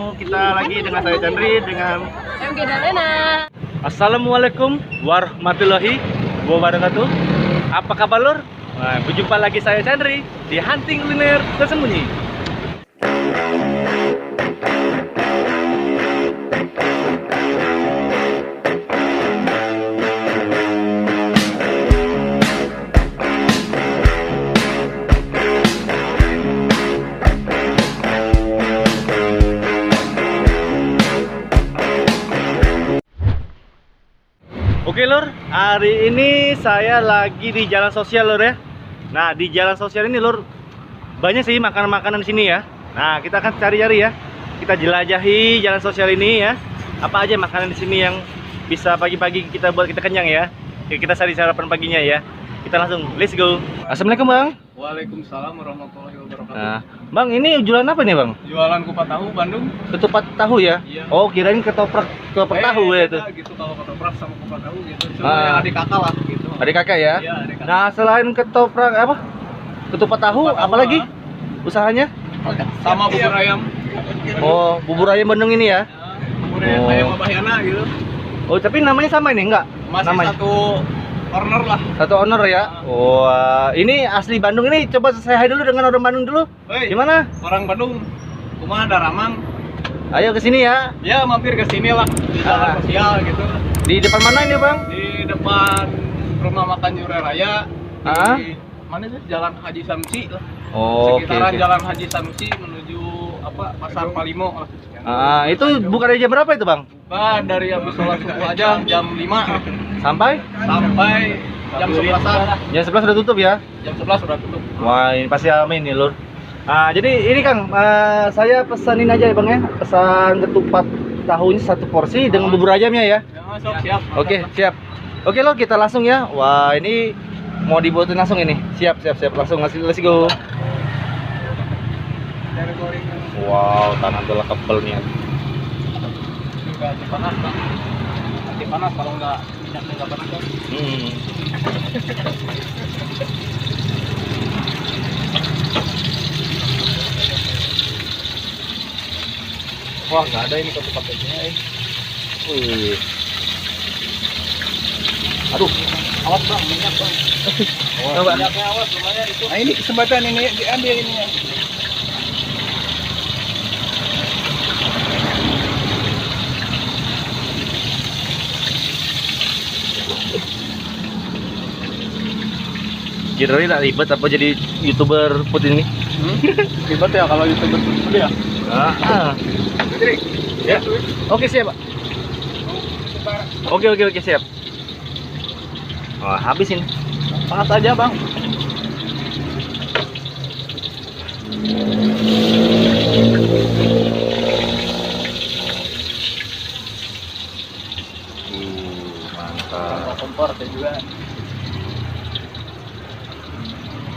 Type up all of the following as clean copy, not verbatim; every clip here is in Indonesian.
ketemu kita lagi dengan saya Chandri dengan MG Dalena. Assalamualaikum warahmatullahi wabarakatuh. Apa kabar lur? Nah, berjumpa lagi saya Chandri di Hunting Kuliner Tersembunyi. Oke lur, hari ini saya lagi di jalan sosial lur ya. Nah di jalan sosial ini lur, banyak sih makanan-makanan di sini ya. Nah kita akan cari-cari ya, kita jelajahi jalan sosial ini ya. Apa aja makanan di sini yang bisa pagi-pagi kita buat kita kenyang ya. Oke, kita cari sarapan paginya ya. Kita langsung, let's go. Assalamualaikum bang. Waalaikumsalam warahmatullahi wabarakatuh. Nah, bang ini jualan apa nih bang? Jualan kupat tahu Bandung. Ketupat tahu ya? Iya. Oh kirain ketoprak tahu ya itu. Gitu kalau ketoprak sama kupat tahu gitu. Cuma Ah. yang adik kakak lah gitu. Adik kakak ya? Iya, adik kakak. Nah selain ketoprak apa? Ketupat tahu, Ketupat tahu, apalagi usahanya? Sama bubur ayam. Oh bubur ayam Bandung ini ya? Bubur ayam Oh. ayam Abahyana gitu. Oh tapi namanya sama ini enggak? Masih namanya satu corner lah. satu owner ya? Wah ini asli Bandung ini, coba saya hai dulu dengan orang Bandung dulu. Hei, Gimana? orang Bandung. Kumaha ada ramang. Ayo ke sini ya. Ya mampir ke sini lah di jalan Ah. sosial gitu. Di depan mana ini bang? Di depan rumah makan Jure Raya. Ah. Di mana sih? Jalan Haji Samsi lah. Oh, oke. Sekitaran Oke. Jalan Haji Samsi menuju apa Pasar Palimo lah. Itu buka dari jam berapa itu bang? Bah, dari habis sholat subuh aja jam 5 Sampai? sampai jam 11-an. Jam 11 sudah tutup ya? Jam 11 sudah tutup. Wah ini pasti rame nih lur. Jadi ini Kang, saya pesanin aja ya bang ya. Pesan ketupat tahunya satu porsi dengan bubur ayamnya ya. Ya, sok, siap. Oke siap. Oke lur kita langsung ya. Wah ini mau dibuatin langsung ini. Siap langsung let's go. Dari goreng Wow tangan telah kebel nih. juga anti panas, Bang. Anti panas kalau nggak minyaknya nggak panas. Bang. Wah nggak ada ini ketupatnya. Wih. Aduh. Awas Bang, minyak Bang. Coba. Minyaknya awas lumayan itu. Nah, ini kesempatan ini diambil ini ya. Kira-kira tidak ribet apa jadi YouTuber food ini? Ribet ya kalau YouTuber dulu ya. Ya. Oke siap, Pak. Oke siap. Wah, habisin. Panas aja Bang. Mantap. Kompor juga.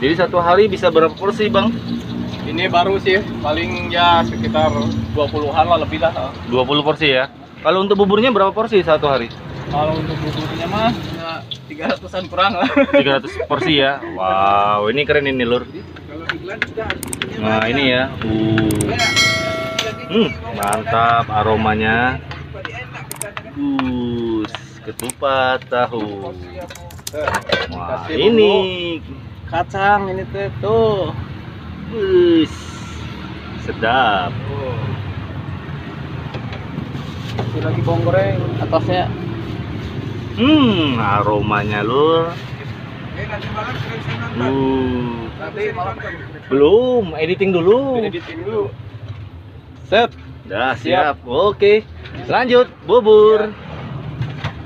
Jadi satu hari bisa berapa porsi, Bang? Ini baru sih, paling ya sekitar 20-an lah lebih lah. 20 porsi ya. Kalau untuk buburnya berapa porsi satu hari? Kalau untuk buburnya mah ya 300-an kurang lah. 300 porsi ya. Wow, ini keren ini, Lur. Kalau iklan sudah. Nah, ini ya. Mantap aromanya. Ketupat tahu. Wah, ini Kacang ini tuh. sedap. Ini lagi bawang goreng atasnya. Aromanya Lur. Nanti malam Belum, editing dulu. editing dulu. Set. Dah siap. Oke. Lanjut bubur.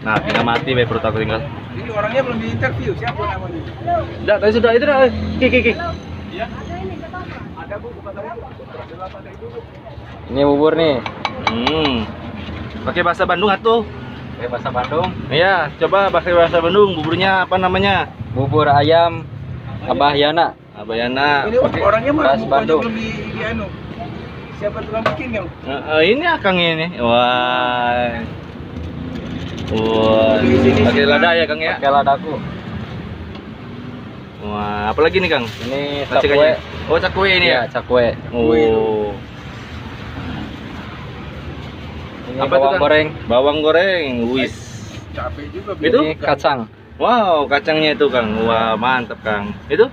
Nah, tinggal mati bae perut aku tinggal. Ini orangnya belum diinterview, siapa namanya? Dah, tadi sudah itu dah. Ki. Iya. Ada Bu, bukan tahu. Ini bubur nih, Pakai bahasa Bandung atuh. kayak bahasa Bandung. Iya, coba pakai bahasa Bandung. Buburnya apa namanya? Bubur ayam Abahyana. Abayana. Ini orangnya mah Khas mukanya Bandung. belum di anu. Siapa tukang bikin yang? Ini Akang ini. Wah. Di sini Pakai sih, lada ya Kang ya. Pakai ladaku. Wah, apalagi nih Kang? Ini Nasi cakwe. kayaknya. Oh, cakwe ini ya. Iya, cakwe. Oh. Ini Apa itu, bawang Kang? goreng. Bawang goreng, wis. Capek juga. Itu? Ini kacang. Wow, kacangnya itu Kang. Wah, mantap Kang. Itu?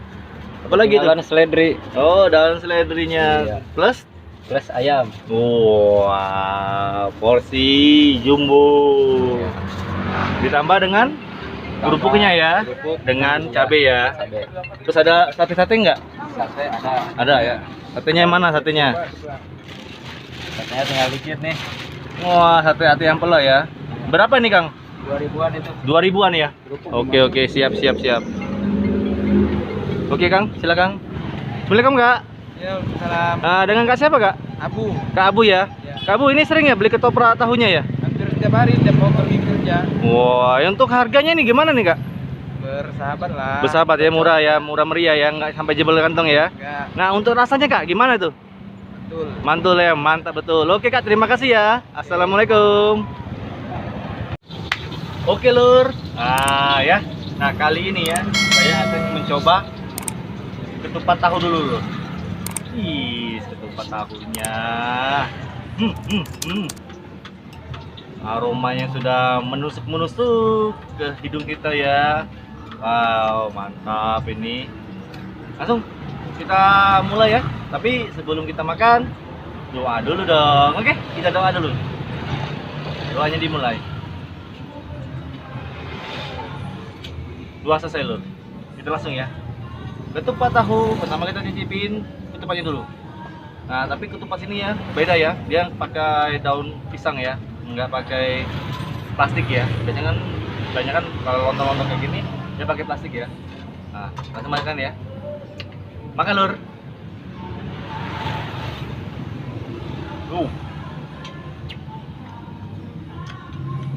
Apa lagi itu? Tinggalan seledri Oh, daun seledrinya. Iya. Plus? plus ayam. Wah, porsi jumbo. Iya. Ditambah dengan kerupuknya ya, Kerupuk, dengan gula, cabai ya. cabai. Terus ada sate-sate nggak? Sate ada. Ada ya. Satenya yang mana satenya? Satenya tinggal dikit nih. Wah, sate hati yang pelo ya. Berapa nih Kang? 2000-an itu. 2000-an ya? Kerupuk Oke, siap. Oke Kang, silakan. Assalamualaikum Kak. Ya, salam. Dengan Kak siapa Kak? Abu. Kak Abu ya? Ya. Kak Abu ini sering ya beli ketoprak tahunya ya? Hampir setiap hari tiap mau pergi kerja. Wah, untuk harganya ini gimana nih Kak? Bersahabat lah. Bersahabat ya, murah meriah ya, nggak sampai jebol kantong ya. Enggak, Nah, untuk rasanya Kak, gimana tuh? betul. Mantul ya, mantap betul. Oke Kak, terima kasih ya. Assalamualaikum. Oke Lur. Ya. Nah, kali ini ya, saya akan mencoba ketupat tahu dulu Lur. Ih, ketupat tahunya. Aromanya sudah menusuk ke hidung kita ya. Wow, mantap ini. Langsung kita mulai ya. Tapi sebelum kita makan, doa dulu dong. Oke, kita doa dulu. Doanya dimulai. Doa selesai Lur. Kita langsung ya. Ketupat tahu pertama kita cicipin ketupatnya dulu. Nah, tapi ketupat sini ya beda ya. Dia pakai daun pisang ya, nggak pakai plastik ya. Biasanya kan kalau lontong-lontong kayak gini dia pakai plastik ya. Nah, langsung makan ya. Makan Lur.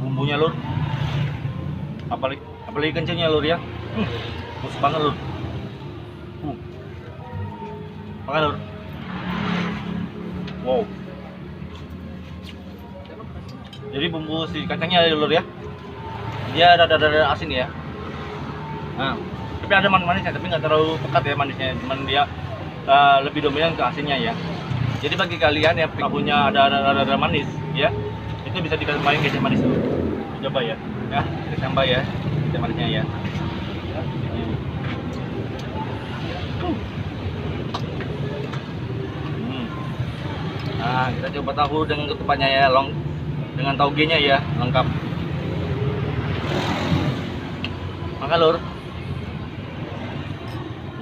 Bumbunya Lur. Apalagi kencangnya Lur ya. Busuk banget Lur. Makan Lur. Wow. Jadi bumbu si kacangnya ada Lur ya. Dia ada asin ya. Nah, tapi ada manisnya, tapi nggak terlalu pekat ya manisnya. Cuman dia lebih dominan ke asinnya ya. Jadi bagi kalian yang punya ada manis ya, itu bisa ditambahin kecap manis dulu. Coba ya. Ya, kita tambah ya kecap manisnya ya. Nah, kita coba tahu dengan ketupatnya ya, dengan tauge-nya ya, lengkap. Makan Lur.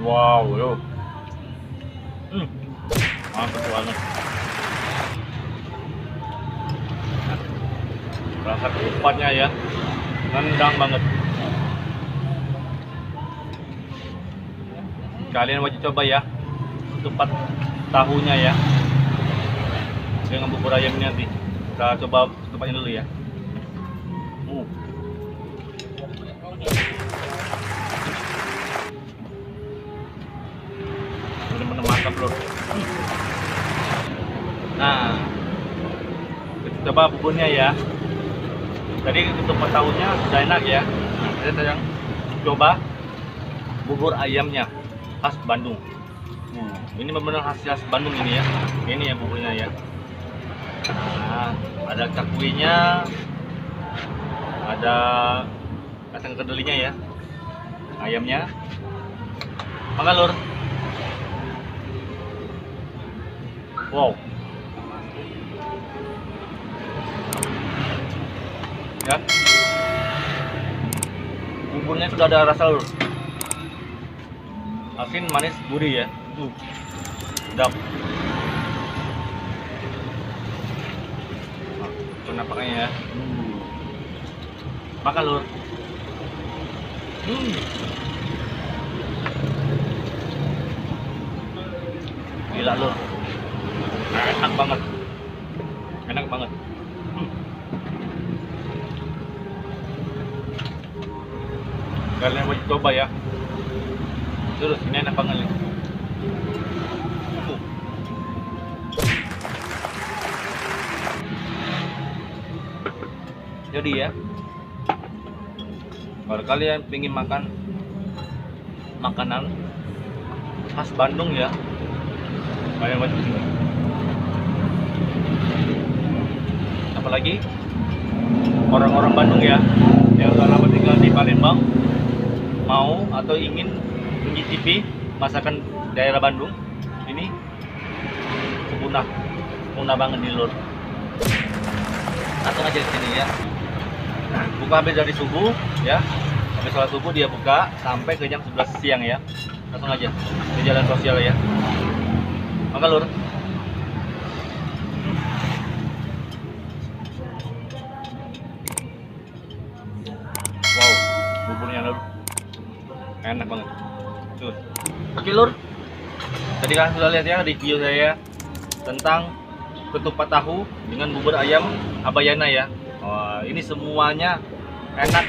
Wow, yo. Mantap banget. Rasa ketupatnya ya, nendang banget. Kalian wajib coba ya, ketupat tahunya ya. Dengan bubur ayamnya nanti. Kita coba ketupatnya dulu ya. Bener-bener mantap Lur. Nah, kita coba buburnya ya. Tadi ketupat tahunya sudah enak ya. Nah, kita yang coba bubur ayamnya khas Bandung. Ini benar-benar khas Bandung ini ya. Ini ya buburnya ya. Nah, ada cakuinya, ada kacang kedelinya ya, ayamnya. Makan Lur. Wow. Ya. Buburnya sudah ada rasa Lur. Asin, manis, gurih ya. Sedap. Penampakannya ya. Makan Lur. Gila Lur. Enak banget. Enak banget. Kalian wajib coba ya. Terus ini enak banget nih. Jadi ya, kalau kalian ingin makan makanan khas Bandung ya, kalian wajib sini. lagi orang-orang Bandung ya yang udah lama tinggal di Palembang mau atau ingin mencicipi masakan daerah Bandung, ini sempurna banget nih lur. Langsung aja di sini ya. Buka habis dari subuh ya, habis sholat subuh dia buka sampai ke jam 11 siang ya. Langsung aja di jalan sosial ya. Maka lur. Wow, buburnya lur, enak banget. Tuh. Oke lur, tadi kan sudah lihat ya review saya tentang ketupat tahu dengan bubur ayam Abayana ya. Wah, ini semuanya enak.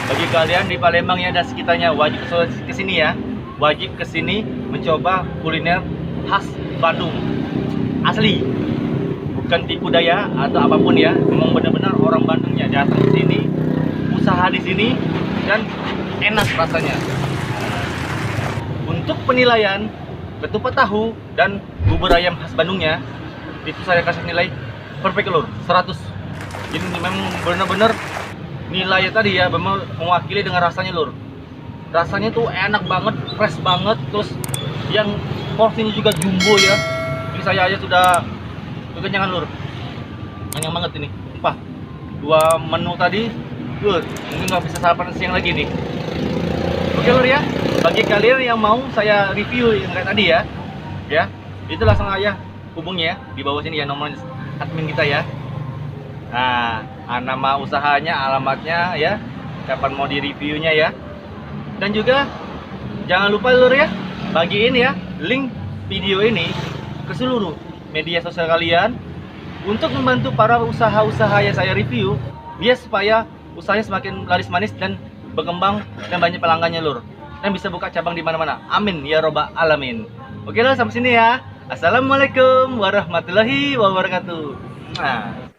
Bagi kalian di Palembang ya dan sekitarnya wajib kesini ya, wajib kesini mencoba kuliner khas Bandung asli, bukan tipu daya atau apapun ya. Memang benar-benar orang Bandungnya datang ke sini, usaha di sini dan enak rasanya. Untuk penilaian ketupat tahu dan bubur ayam khas Bandungnya itu saya kasih nilai perfect lur, 100. Jadi memang benar-benar nilainya tadi ya memang mewakili dengan rasanya lur. Rasanya tuh enak banget, fresh banget, terus yang porsinya juga jumbo ya. Ini saya aja sudah kekenyangan lur, kenyang banget ini. Wah, 2 menu tadi, mungkin nggak bisa sarapan siang lagi nih. Oke lur ya, bagi kalian yang mau saya review yang kayak tadi ya, itu langsung aja hubungi ya di bawah sini ya nomor admin kita ya. Nah, nama usahanya, alamatnya ya, kapan mau di reviewnya ya. Dan juga jangan lupa lur ya, bagiin ya link video ini ke seluruh media sosial kalian untuk membantu para usaha-usaha yang saya review biar supaya usahanya semakin laris manis dan berkembang dan banyak pelanggannya lur, dan bisa buka cabang di mana-mana. Amin ya robbal alamin. Oke lah, sampai sini ya. Assalamualaikum warahmatullahi wabarakatuh. Nah.